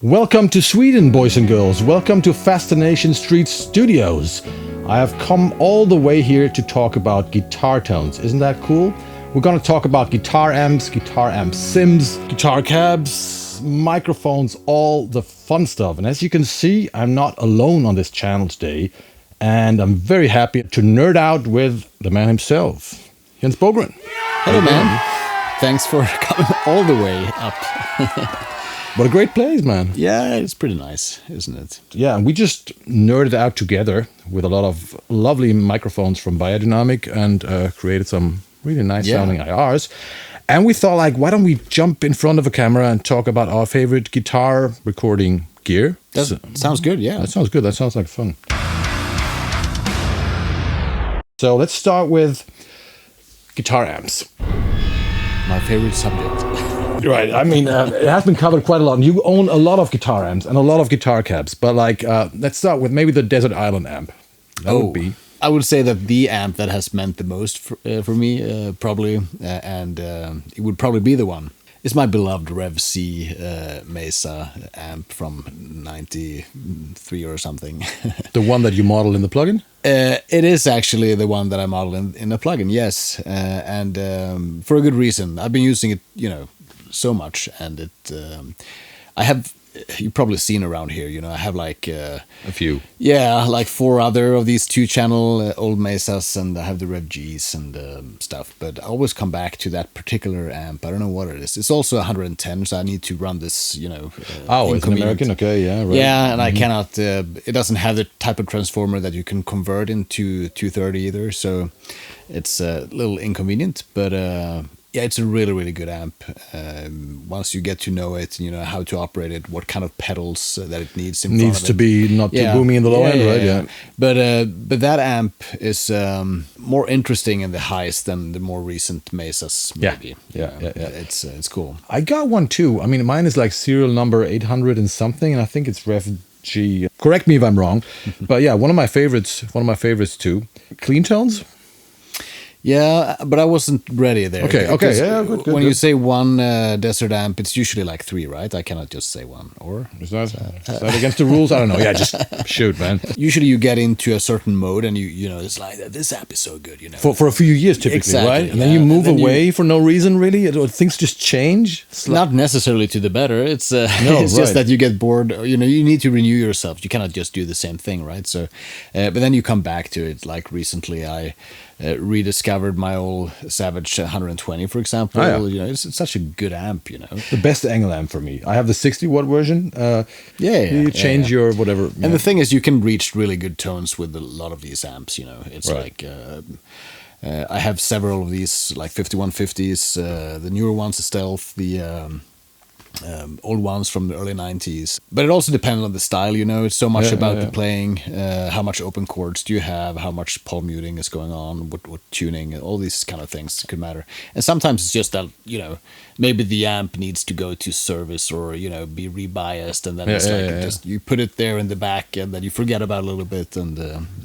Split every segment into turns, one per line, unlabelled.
Welcome to Sweden, boys and girls. Welcome to Fascination Street Studios. I have come all the way here to talk about guitar tones. Isn't that cool? We're going to talk about guitar amp sims, guitar cabs, microphones, all the fun stuff. And as you can see, I'm not alone on this channel today. And I'm very happy to nerd out with the man himself, Jens Bogren.
Hello, man. Thanks for coming all the way up.
What a great place, man.
Yeah, it's pretty nice, isn't it?
Yeah, and we just nerded out together with a lot of lovely microphones from BEYERDYNAMIC and created some really nice sounding IRs. And we thought, like, why don't we jump in front of a camera and talk about our favorite guitar recording gear?
Sounds good, yeah.
That sounds good. That sounds like fun. So let's start with guitar amps.
My favorite subject.
Right. I mean, it has been covered quite a lot. And you own a lot of guitar amps and a lot of guitar cabs. But like, let's start with maybe the Desert Island amp. That would be.
I would say that the amp that has meant the most for me, probably, and it would probably be the one, is my beloved REV-C Mesa amp from '93 or something.
The one that you model in the plugin?
It is actually the one that I model in the plugin, yes. And for a good reason. I've been using it, so much, and it I have, you've probably seen around here, I have like
a few,
like 4 other of these 2-channel old Mesas, and I have the REV-Gs and stuff, but I always come back to that particular amp. I don't know what it is. It's also 110, so I need to run this,
it's an American, okay, yeah, right.
Yeah, and I cannot, it doesn't have the type of transformer that you can convert into 230 either, so it's a little inconvenient, but yeah, it's a really, really good amp. Once you get to know it, how to operate it, what kind of pedals that it needs.
Needs to be not too boomy in the low end, right? Yeah.
But that amp is more interesting in the highs than the more recent Mesas. Maybe.
Yeah.
It's cool.
I got one too. I mean, mine is like serial number 800 and something, and I think it's REV-G. Correct me if I'm wrong, but yeah, one of my favorites too. Clean tones.
Yeah, but I wasn't ready there.
Okay, yeah, good.
When you say one desert amp, it's usually like 3, right? I cannot just say one, or
is that against the rules? I don't know. Yeah, just shoot, man.
Usually, you get into a certain mode, and it's like this amp is so good,
For a few years, typically,
exactly,
right? And then you move away for no reason, really. Things just change.
Not necessarily to the better. It's it's just that you get bored. You need to renew yourself. You cannot just do the same thing, right? So, but then you come back to it. Like recently, I rediscovered my old Savage 120, for example.
Oh, yeah.
It's such a good amp.
The best angle amp for me. I have the 60-watt version. You change your whatever.
And the thing is, you can reach really good tones with a lot of these amps. It's like I have several of these, like 5150s, the newer ones, the Stealth, the old ones from the early 90s. But it also depends on the style, It's so much about the playing, how much open chords do you have, how much palm muting is going on, what tuning, all these kind of things could matter. And sometimes it's just that, maybe the amp needs to go to service or, be rebiased, and then it's just you put it there in the back and then you forget about it a little bit and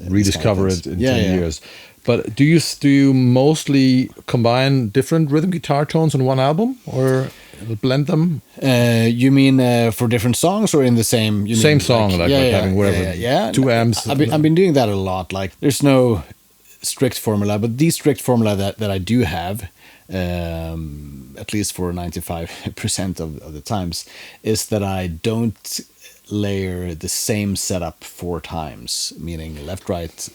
rediscover it in 10 years. But do you mostly combine different rhythm guitar tones on one album, or blend them?
You mean for different songs, or in the same?
Same song, like having whatever.
Yeah.
2 amps.
I've been doing that a lot. Like, there's no strict formula, but the strict formula that I do have, at least for 95% of the times, is that I don't layer the same setup 4 times, meaning left, right,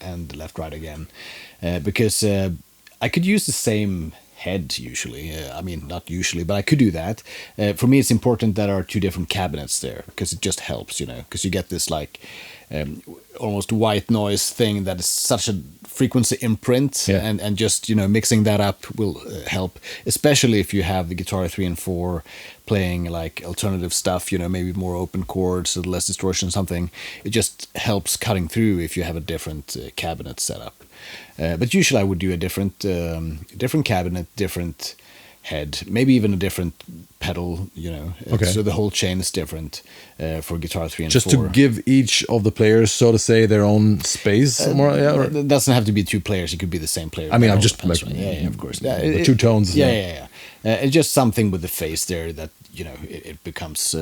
and left, right again, because I could use the same head usually. I mean, not usually, but I could do that. For me, it's important that there are 2 different cabinets there, because it just helps, because you get this like almost white noise thing that is such a frequency imprint, and just mixing that up will help, especially if you have the guitar 3 and 4 playing like alternative stuff, maybe more open chords, less distortion, something. It just helps cutting through if you have a different cabinet setup. But usually I would do a different cabinet, different head, maybe even a different pedal, so the whole chain is different for guitar 3 and 4.
Just to give each of the players, so to say, their own space.
It doesn't have to be 2 players. It could be the same player.
I mean, I'm just like,
of course.
The 2 tones.
It's just something with the face there that it becomes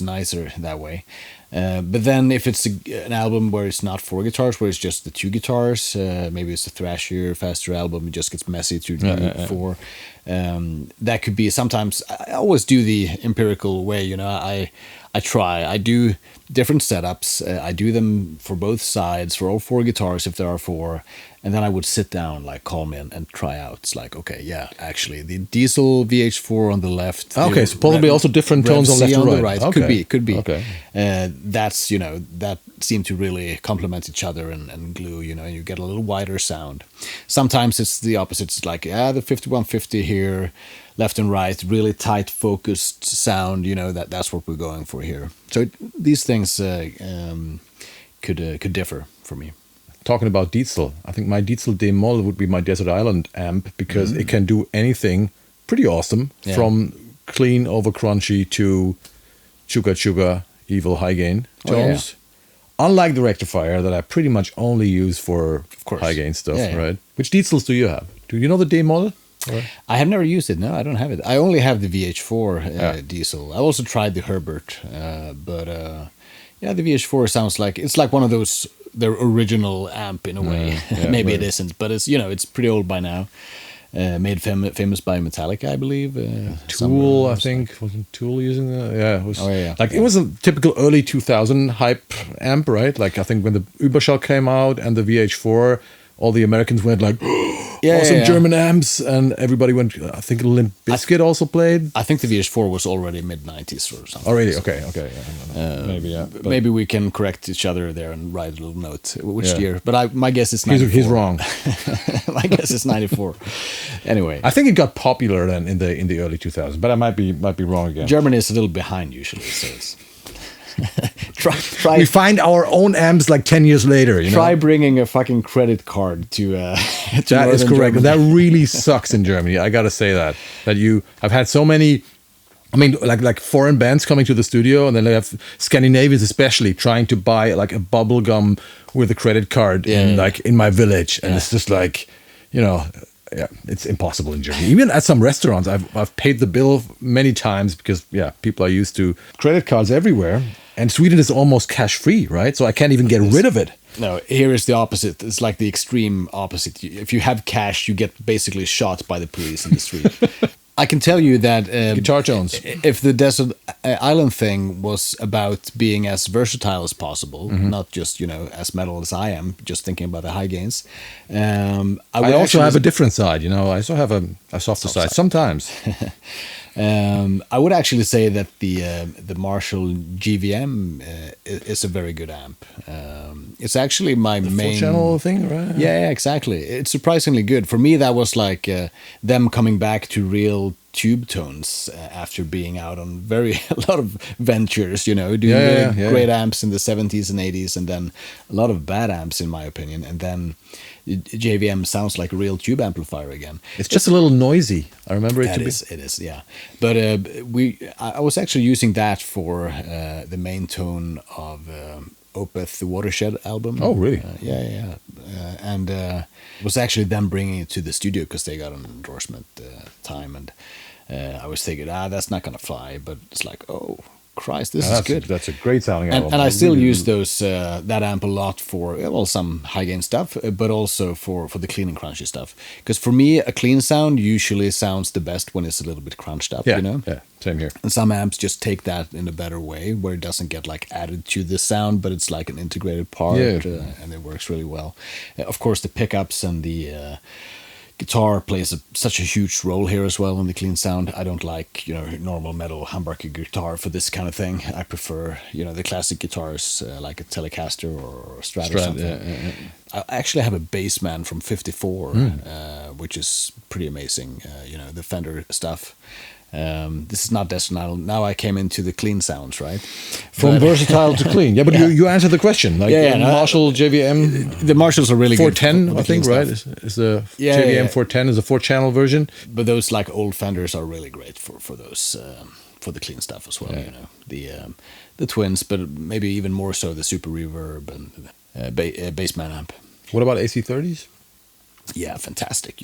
nicer that way. But then if it's an album where it's not 4 guitars, where it's just the 2 guitars, maybe it's a thrashier, faster album, it just gets messy to do 4. That could be sometimes. I always do the empirical way, I do different setups. I do them for both sides, for all 4 guitars if there are 4, and then I would sit down, like calm in and try out. It's like, okay, yeah, actually the diesel VH4 on the left.
Okay, so probably also different tones on left and
the
right.
Okay. Could be.
Okay.
That's that seem to really complement each other and glue. You get a little wider sound. Sometimes it's the opposite. It's like the 5150 here, left and right, really tight focused sound. That's what we're going for here. So these things could differ for me.
Talking about diesel, I think my diesel D-Moll would be my Desert Island amp because it can do anything pretty awesome, from clean over crunchy to chuga evil high gain tones. Unlike the rectifier that I pretty much only use for high gain stuff, right? Which diesels do you have? Do you know the D-Moll?
I have never used it. No, I don't have it. I only have the VH4 diesel. I also tried the Herbert, but the VH4 sounds like it's like one of those their original amp in a way. Maybe it isn't, but it's it's pretty old by now. Made famous by Metallica, I believe.
Tool, I think. Wasn't Tool using that? Yeah, it was.
It
was a typical early 2000 hype amp, right? Like I think when the Überschall came out and the VH4, all the Americans went like, awesome German amps, and everybody went. I think Limp Bizkit also played.
I think the VH4 was already mid-90s or something.
Already, okay. Maybe,
maybe we can correct each other there and write a little note. Which year? But my guess is 94.
He's wrong.
My guess is 94. Anyway,
I think it got popular then in the early 2000s, but I might be wrong again.
Germany is a little behind usually, so it's. Try.
We find our own amps like 10 years later.
Try bringing a fucking credit card to
that is correct.
Germany.
That really sucks in Germany. I gotta say that you have had so many. I mean, like foreign bands coming to the studio, and then they have Scandinavians especially trying to buy like a bubble gum with a credit card in my village, and it's just like, it's impossible in Germany. Even at some restaurants, I've paid the bill many times because people are used to credit cards everywhere. And Sweden is almost cash free, right? So I can't even get rid of it.
No, here is the opposite. It's like the extreme opposite. If you have cash, you get basically shot by the police in the street. I can tell you that
Guitar tones.
If the Desert Island thing was about being as versatile as possible, not just as metal as I am, just thinking about the high gains.
I also have a different side. I also have a softer side sometimes.
I would actually say that the Marshall GVM is a very good amp. It's actually my main
4-channel thing, right?
Yeah, exactly. It's surprisingly good. For me, that was like them coming back to real tube tones after being out on a lot of ventures, doing great amps in the 70s and 80s, and then a lot of bad amps, in my opinion, and then JVM sounds like a real tube amplifier again.
It's just a little noisy. I remember it
It is, yeah. But I was actually using that for the main tone of Opeth, the Watershed album.
Oh, really?
And was actually them bringing it to the studio because they got an endorsement time, and I was thinking, that's not gonna fly. But it's like, oh Christ, this is good.
That's a great sounding album.
And I still use that amp a lot for some high gain stuff, but also for the clean and crunchy stuff. Because for me, a clean sound usually sounds the best when it's a little bit crunched up.
Yeah, same here.
And some amps just take that in a better way, where it doesn't get like added to the sound, but it's like an integrated part, and it works really well. Of course, the pickups and the guitar plays such a huge role here as well in the clean sound. I don't like normal metal humbucker guitar for this kind of thing. I prefer the classic guitars like a Telecaster or a Strat or something. I actually have a Bassman from '54, which is pretty amazing. The Fender stuff. This is not Desert Island. Now I came into the clean sounds, right?
From versatile to clean. Yeah, but you answered the question. Marshall JVM.
The Marshalls are really
410,
good.
I think, right? Is the JVM 410 is a 4-channel version.
But those like old Fenders are really great for those for the clean stuff as well. The twins, but maybe even more so the Super Reverb and Bassman amp.
What about AC30s?
Yeah, fantastic.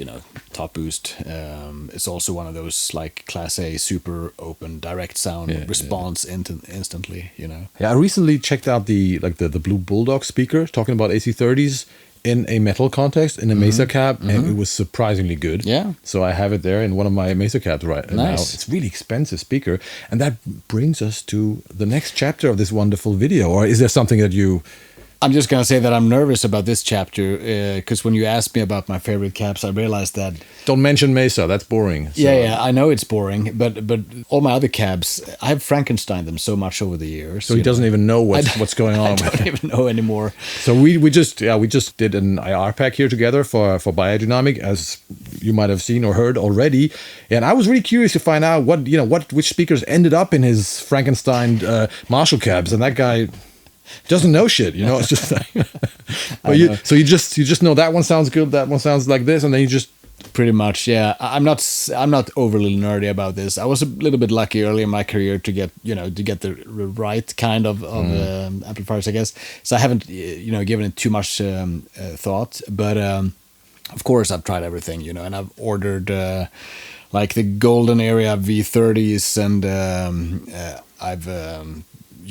Top boost. It's also one of those like Class A super open direct sound response instantly.
Yeah, I recently checked out the Blue Bulldog speaker, talking about AC30s in a metal context, in a Mesa cab, and it was surprisingly good.
Yeah.
So I have it there in one of my Mesa cabs right now.
Nice.
It's really expensive speaker. And that brings us to the next chapter of this wonderful video. Or is there something that you...
I'm just going to say that I'm nervous about this chapter because when you asked me about my favorite cabs, I realized that...
Don't mention Mesa, that's boring. So.
Yeah, I know it's boring, but all my other cabs, I have Frankenstein them so much over the years.
So he doesn't even know what's going on.
I don't even know anymore.
So we just did an IR pack here together for BEYERDYNAMIC, as you might have seen or heard already. And I was really curious to find out which speakers ended up in his Frankenstein Marshall cabs, and that guy... doesn't know shit, It's just like, but you just know that one sounds good, that one sounds like this, and then you just
pretty much, yeah. I'm not overly nerdy about this. I was a little bit lucky early in my career to get the right kind of amplifiers, I guess. So I haven't given it too much thought, but of course I've tried everything, and I've ordered like the golden area V30s, and I've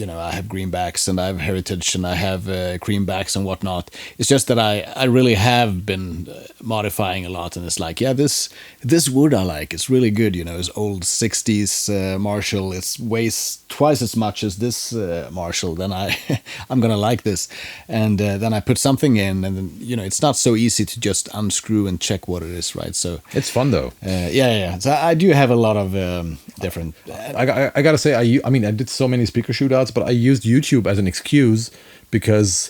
I have greenbacks and I have heritage and I have creambacks and whatnot. It's just that I really have been modifying a lot, and it's like, yeah, this wood I like. It's really good, It's old 60s Marshall. It weighs twice as much as this Marshall. Then I'm gonna like this, and then I put something in, and then it's not so easy to just unscrew and check what it is, right? So
it's fun though.
Yeah. So I do have a lot of different.
I gotta say, I mean, I did so many speaker shootouts, but I used YouTube as an excuse because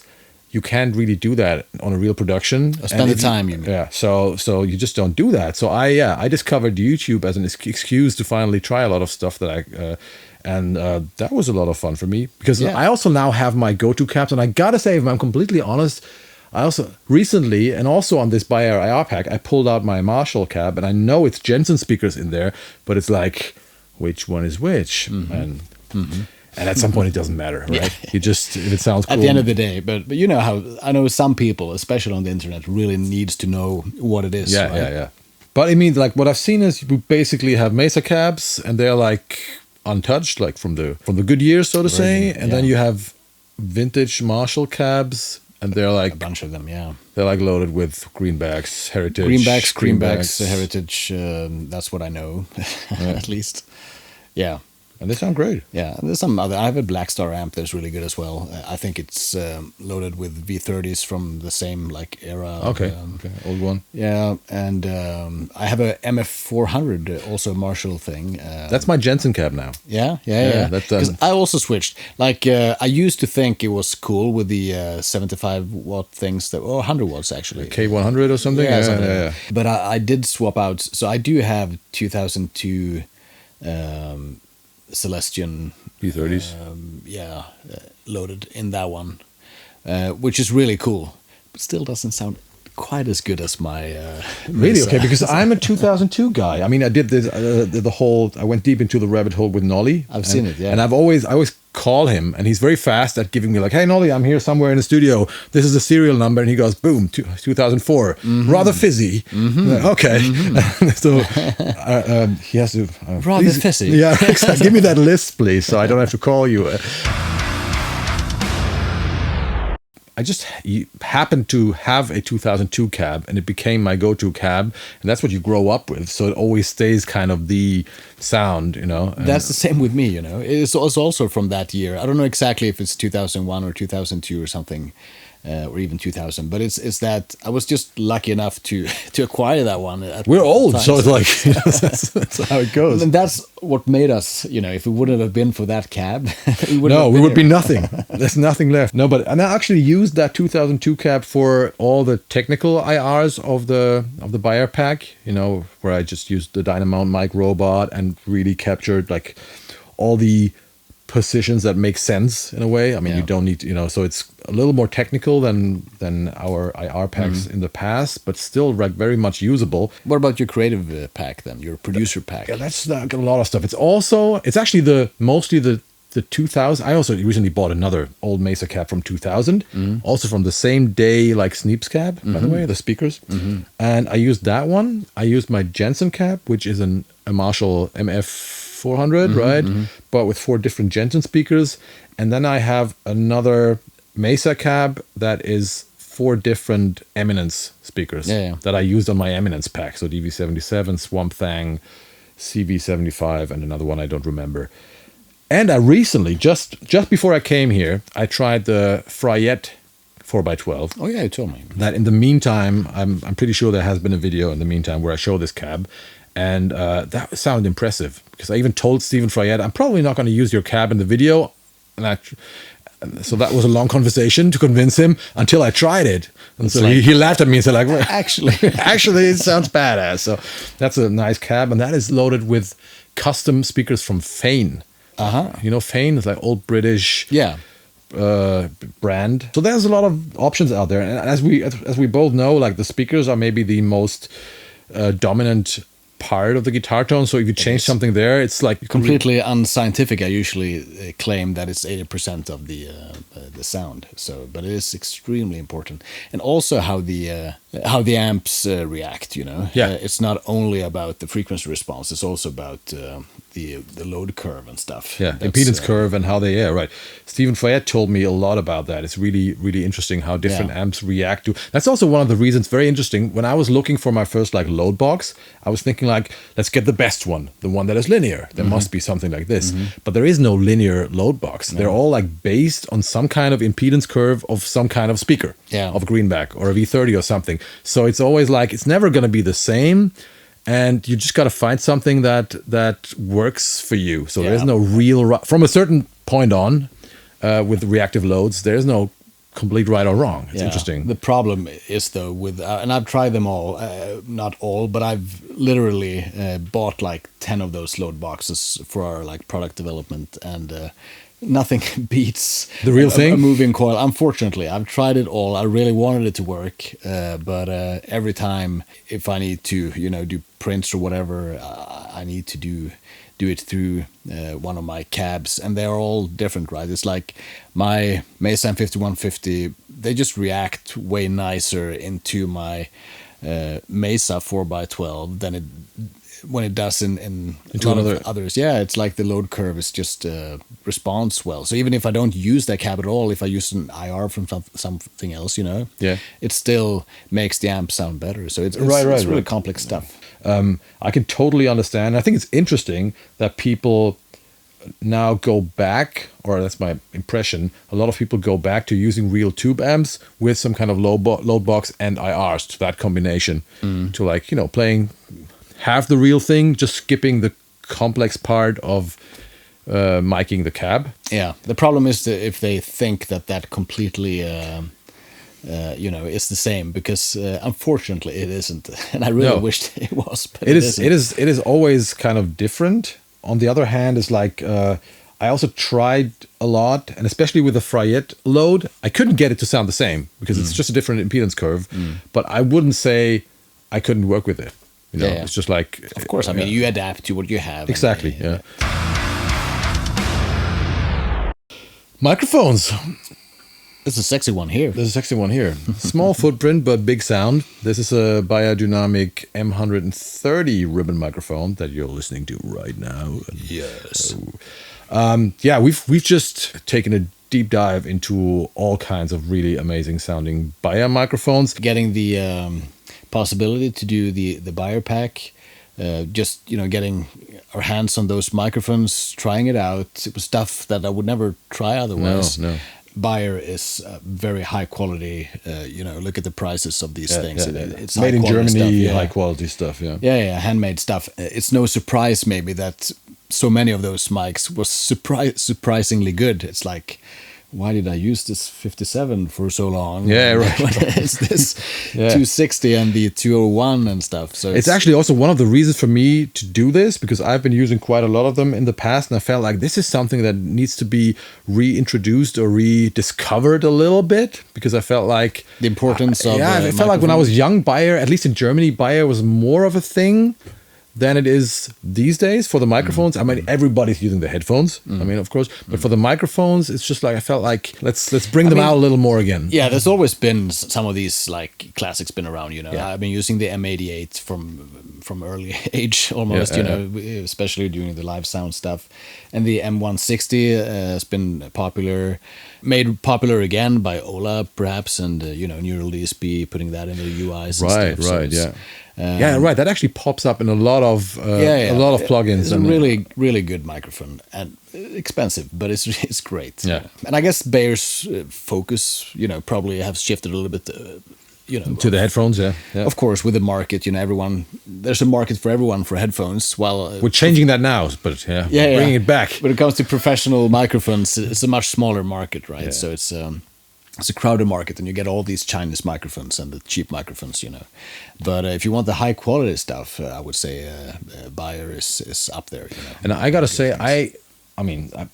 you can't really do that on a real production.
Spend the time, you mean?
Yeah, so you just don't do that. So I discovered YouTube as an excuse to finally try a lot of stuff that that was a lot of fun for me, because I also now have my go-to cabs, and I gotta say, if I'm completely honest, I also recently, and also on this Beyer IR pack, I pulled out my Marshall cab, and I know it's Jensen speakers in there, but it's like, which one is which? And at some point it doesn't matter, right? You just, if it sounds cool.
At the end of the day, but you know how, I know some people, especially on the internet, really needs to know what it is.
Yeah. But I mean, like, what I've seen is you basically have Mesa cabs, and they're like untouched, like from the good years, so to say. And then you have vintage Marshall cabs, and they're like
a bunch of them, yeah.
They're like loaded with greenbacks, heritage.
Greenbacks, heritage. That's what I know, at least. Yeah.
And they sound great.
Yeah, and there's some other. I have a Black Star amp that's really good as well. I think it's loaded with V30s from the same like era.
Okay, old one.
Yeah, and I have a MF400, also Marshall thing.
That's my Jensen cab now.
Yeah. Because I also switched. Like I used to think it was cool with the 75 watt things or 100 watts actually.
K100 or something. Yeah.
But I did swap out. So I do have 2002. Celestion
V30s,
loaded in that one, which is really cool, but still doesn't sound quite as good as my
really okay, because I'm a 2002 guy. I mean, I did this I went deep into the rabbit hole with Nolly.
I've seen it, yeah.
And I always call him, and he's very fast at giving me like, hey Nolly, I'm here somewhere in the studio, this is the serial number, and he goes boom, 2004, rather fizzy. Like, okay. So he has to
rather fizzy.
Yeah, exactly. Give me that list, please, so I don't have to call you. I just happened to have a 2002 cab, and it became my go-to cab, and that's what you grow up with, so it always stays kind of the sound,
That's the same with me, It's also from that year. I don't know exactly if it's 2001 or 2002 or something, or even 2000, but it's that I was just lucky enough to acquire that one.
We're old, so it's like that's how it goes.
And that's what made us, if it wouldn't have been for that cab, we
would be nothing. There's nothing left. No, but and I actually used that 2002 cab for all the technical IRs of the Beyer pack, where I just used the Dynamount mic robot and really captured like all the positions that make sense in a way. I mean, you don't need to, so it's a little more technical than our IR packs in the past, but still very much usable.
What about your creative pack then, your producer pack?
Yeah, that's a lot of stuff. It's actually mostly the the 2000. I also recently bought another old Mesa cab from 2000, also from the same day like Sneap's cab, by the way, the speakers. And I used that one. I used my Jensen cab, which is a Marshall MF 400, right? But with 4 different Jensen speakers. And then I have another Mesa cab that is 4 different Eminence speakers that I used on my Eminence pack. So DV77, Swamp Thang, CV75, and another one I don't remember. And I recently, just before I came here, I tried the Frayet 4x12.
Oh yeah, you told me.
That in the meantime, I'm pretty sure there has been a video in the meantime where I show this cab. And that sounded impressive because I even told Stephen Frayet, I'm probably not going to use your cab in the video. So that was a long conversation to convince him until I tried it. And so he laughed at me and said, like, well, actually, it sounds badass. So that's a nice cab. And that is loaded with custom speakers from Fane. You know, Fane is like old British brand. So there's a lot of options out there. And as we both know, like the speakers are maybe the most dominant part of the guitar tone. So if you change something there, it's like
completely unscientific. I usually claim that it's 80% of the sound. So, but it is extremely important, and also how the amps react. You know, it's not only about the frequency response; it's also about the load curve and stuff.
Yeah, impedance curve and how they right. Stephen Frayet told me a lot about that. It's really interesting how different amps react to. That's also one of the reasons. Very interesting. When I was looking for my first like load box, I was thinking like, let's get the best one, the one that is linear. There must be something like this, but there is no linear load box. They're all like based on some kind of impedance curve of some kind of speaker, of Greenback or a V30 or something. So it's always like it's never going to be the same. And you just got to find something that works for you. So there's no real from a certain point on with reactive loads. There's no complete right or wrong. It's interesting.
The problem is though with and I've tried them all, not all, but I've literally bought like 10 of those load boxes for our like product development, and nothing beats
the real thing.
A moving coil. Unfortunately, I've tried it all. I really wanted it to work, but every time if I need to, do prints or whatever, I need to do it through one of my cabs, and they're all different, right? It's like my Mesa M5150, they just react way nicer into my Mesa 4x12 than when it does in into others. Yeah, it's like the load curve is just responds well. So even if I don't use that cab at all, if I use an IR from something else, it still makes the amp sound better. So it's really complex stuff.
I can totally understand. I think it's interesting that people now go back, or that's my impression, a lot of people go back to using real tube amps with some kind of load box and IRs, to that combination, to like, playing half the real thing, just skipping the complex part of miking the cab.
Yeah, the problem is that if they think that completely is the same, because unfortunately it isn't, and I really wished it was. But
it is always kind of different. On the other hand, it's like I also tried a lot, and especially with the Frayet load, I couldn't get it to sound the same because it's just a different impedance curve. But I wouldn't say I couldn't work with it. It's just like,
of course, I mean, you adapt to what you have.
Exactly. Microphones.
There's a sexy one here.
Small footprint, but big sound. This is a BEYERDYNAMIC M130 ribbon microphone that you're listening to right now.
Yes.
We've just taken a deep dive into all kinds of really amazing sounding Beyer microphones.
Getting the possibility to do the Beyer pack, just getting our hands on those microphones, trying it out. It was stuff that I would never try otherwise.
No.
Beyer is very high quality. Look at the prices of these things. It's
made in Germany,
stuff,
high quality stuff.
Handmade stuff. It's no surprise maybe that so many of those mics was surprisingly good. It's like, why did I use this 57 for so long?
Yeah, right.
It's this 260 and the 201 and stuff. So
it's actually also one of the reasons for me to do this, because I've been using quite a lot of them in the past, and I felt like this is something that needs to be reintroduced or rediscovered a little bit, because I felt like
the importance of
I felt like when I was young, Beyer, at least in Germany, Beyer was more of a thing than it is these days for the microphones. I mean, everybody's using the headphones. I mean, of course, but for the microphones, it's just like I felt like let's bring them out a little more again.
Yeah, there's always been some of these like classics been around.
Yeah.
I've been using the M88 from early age almost. Especially during the live sound stuff, and the M160 has been made popular again by Ola perhaps, and Neural DSP putting that in the UIs.
Right,
and stuff.
right, yeah. Right. That actually pops up in a lot of plugins.
It's a really good microphone and expensive, but it's great.
Yeah.
And I guess Beyer's focus, probably have shifted a little bit.
To the headphones, yeah.
Of course, with the market, there's a market for everyone for headphones. Well,
we're changing that now, but bringing it back.
When it comes to professional microphones, it's a much smaller market, right? Yeah. So it's a crowded market, and you get all these Chinese microphones and the cheap microphones, But if you want the high quality stuff, I would say Beyer is up there.
And I gotta say, I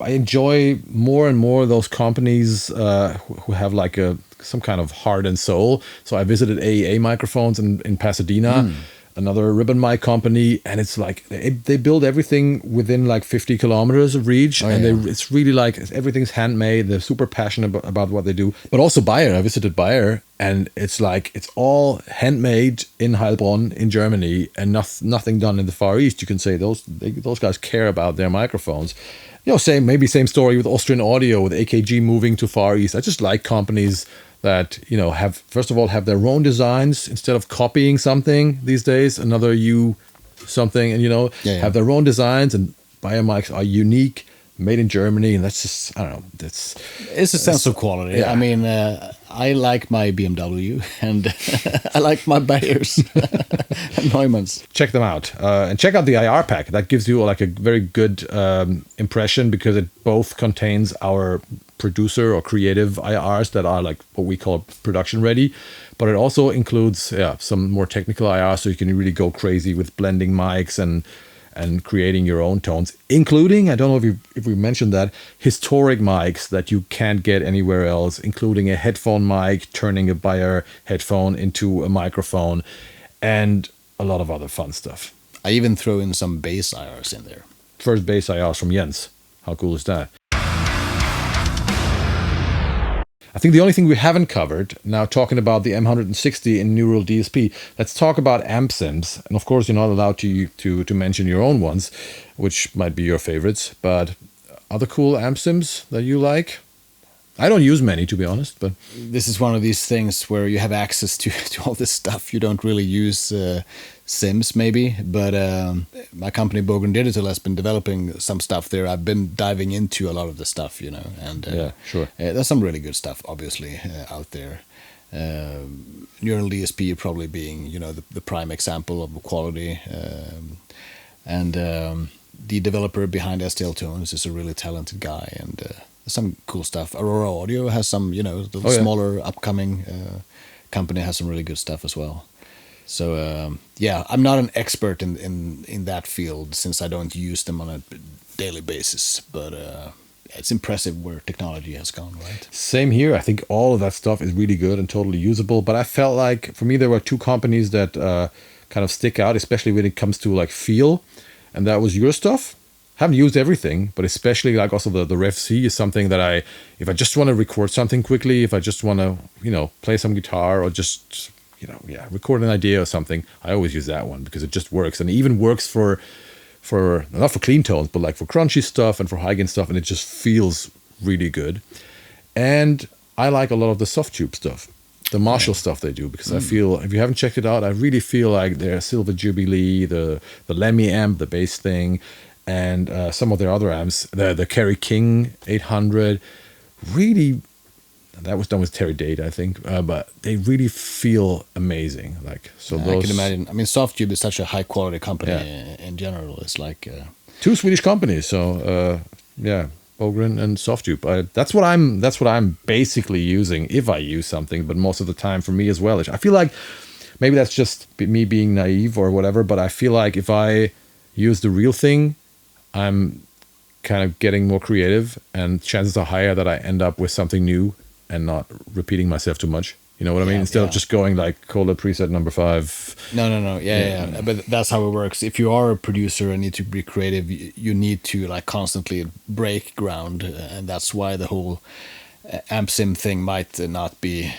enjoy more and more those companies who have like some kind of heart and soul. So I visited AEA Microphones in Pasadena, another ribbon mic company, and it's like they build everything within like 50 kilometers of reach, it's really like everything's handmade. They're super passionate about what they do. But also Beyer, I visited Beyer, and it's like it's all handmade in Heilbronn in Germany, and nothing done in the Far East. You can say those guys care about their microphones. Same story with Austrian Audio, with AKG moving to Far East. I just like companies that have, first of all, have their own designs instead of copying something these days, another something, and have their own designs. And Beyer mics are unique, made in Germany, and that's just, I don't know,
it's a sense of quality. Yeah. I mean, I like my BMW, and I like my Beyers and Neumanns.
Check them out, and check out the IR pack. That gives you like a very good impression, because it both contains our producer or creative IRs that are like what we call production ready, but it also includes some more technical IRs, so you can really go crazy with blending mics and creating your own tones, including, I don't know if we mentioned that, historic mics that you can't get anywhere else, including a headphone mic, turning a Beyer headphone into a microphone, and a lot of other fun stuff.
I even throw in some bass IRs in there.
First bass IRs from Jens. How cool is that? I think the only thing we haven't covered, now talking about the M160 in Neural DSP, let's talk about AMPS. And of course, you're not allowed to mention your own ones, which might be your favorites, but other cool AMPS that you like? I don't use many, to be honest, but
this is one of these things where you have access to all this stuff. You don't really use Sims, maybe, but my company Bogren Digital has been developing some stuff there. I've been diving into a lot of the stuff, and
sure.
There's some really good stuff, obviously, out there. Neural DSP probably being, the prime example of quality, and the developer behind STL Tones is a really talented guy, and some cool stuff. Aurora Audio has some, smaller upcoming company has some really good stuff as well. So I'm not an expert in that field, since I don't use them on a daily basis, but it's impressive where technology has gone, right?
Same here. I think all of that stuff is really good and totally usable, but I felt like, for me, there were two companies that kind of stick out, especially when it comes to like feel, and that was your stuff. Haven't used everything, but especially like also the REV-C is something that if I just want to record something quickly, if I just want to, play some guitar, or just, record an idea or something, I always use that one, because it just works. And it even works for not for clean tones, but like for crunchy stuff and for high gain stuff, and it just feels really good. And I like a lot of the soft tube stuff, the Marshall stuff they do, because I feel, if you haven't checked it out, I really feel like their Silver Jubilee, the Lemmy amp, the bass thing, and some of their other amps, the Kerry King 800, really, that was done with Terry Date, I think, but they really feel amazing. Like, so
I can imagine. I mean, Softube is such a high quality company in general. It's like
two Swedish companies, so Bogren and Softube. That's what I'm basically using if I use something, but most of the time for me as well. I feel like maybe that's just me being naive or whatever, but I feel like if I use the real thing, I'm kind of getting more creative, and chances are higher that I end up with something new and not repeating myself too much. You know what I mean? Instead of just going like Kohle preset number 5.
No. Yeah. But that's how it works. If you are a producer and need to be creative, you need to like constantly break ground, and that's why the whole amp sim thing might not be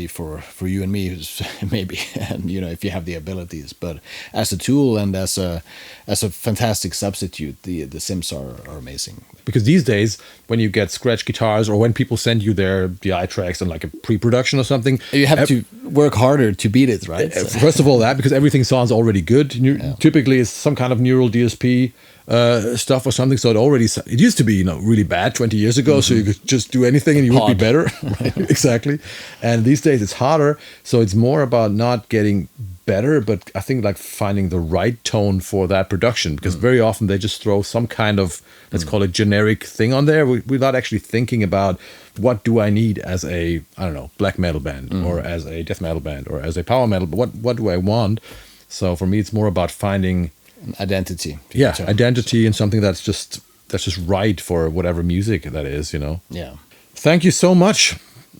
for you and me, maybe, and you know, if you have the abilities. But as a tool and as a fantastic substitute, the sims are amazing.
Because these days, when you get scratch guitars or when people send you their DI tracks and like a pre-production or something,
you have to work harder to beat it, right?
First of all, that because everything sounds already good. Typically, it's some kind of neural DSP stuff or something. So it used to be, you know, really bad 20 years ago. So you could just do anything and you would be better. Right? Exactly. And these days it's harder. So it's more about not getting better, but I think like finding the right tone for that production, because very often they just throw some kind of, let's call it generic thing on there. We're not actually thinking about what do I need as a, I don't know, black metal band or as a death metal band or as a power metal, but what do I want? So for me, it's more about finding
an identity.
Identity and something that's just right for whatever music that is, you know?
Yeah.
Thank you so much.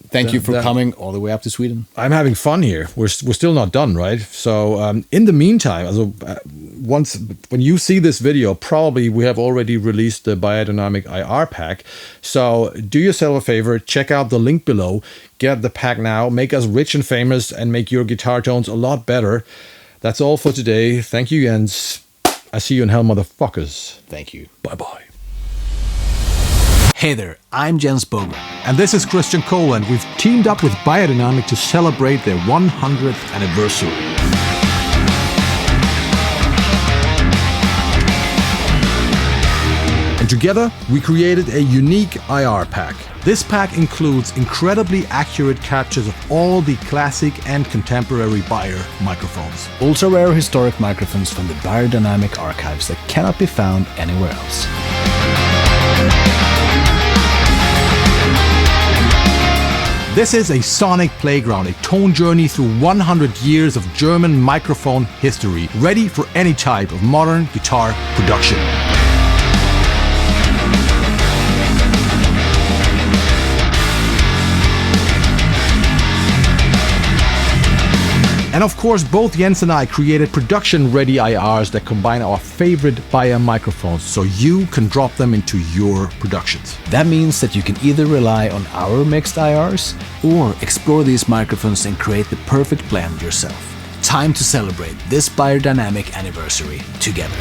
Thank you for coming all the way up to Sweden.
I'm having fun here. We're still not done, right? So in the meantime, when you see this video, probably we have already released the BEYERDYNAMIC IR pack. So do yourself a favor, check out the link below, get the pack now, make us rich and famous, and make your guitar tones a lot better. That's all for today. Thank you, Jens. I see you in hell, motherfuckers.
Thank you.
Bye-bye.
Hey there, I'm Jens Bogren.
And this is Christian Kohle, and we've teamed up with BEYERDYNAMIC to celebrate their 100th anniversary. And together, we created a unique IR pack. This pack includes incredibly accurate captures of all the classic and contemporary Beyer microphones.
Ultra rare historic microphones from the BEYERDYNAMIC archives that cannot be found anywhere else.
This is a sonic playground, a tone journey through 100 years of German microphone history, ready for any type of modern guitar production. And of course, both Jens and I created production-ready IRs that combine our favorite Beyer microphones so you can drop them into your productions.
That means that you can either rely on our mixed IRs or explore these microphones and create the perfect blend yourself. Time to celebrate this BEYERDYNAMIC anniversary together.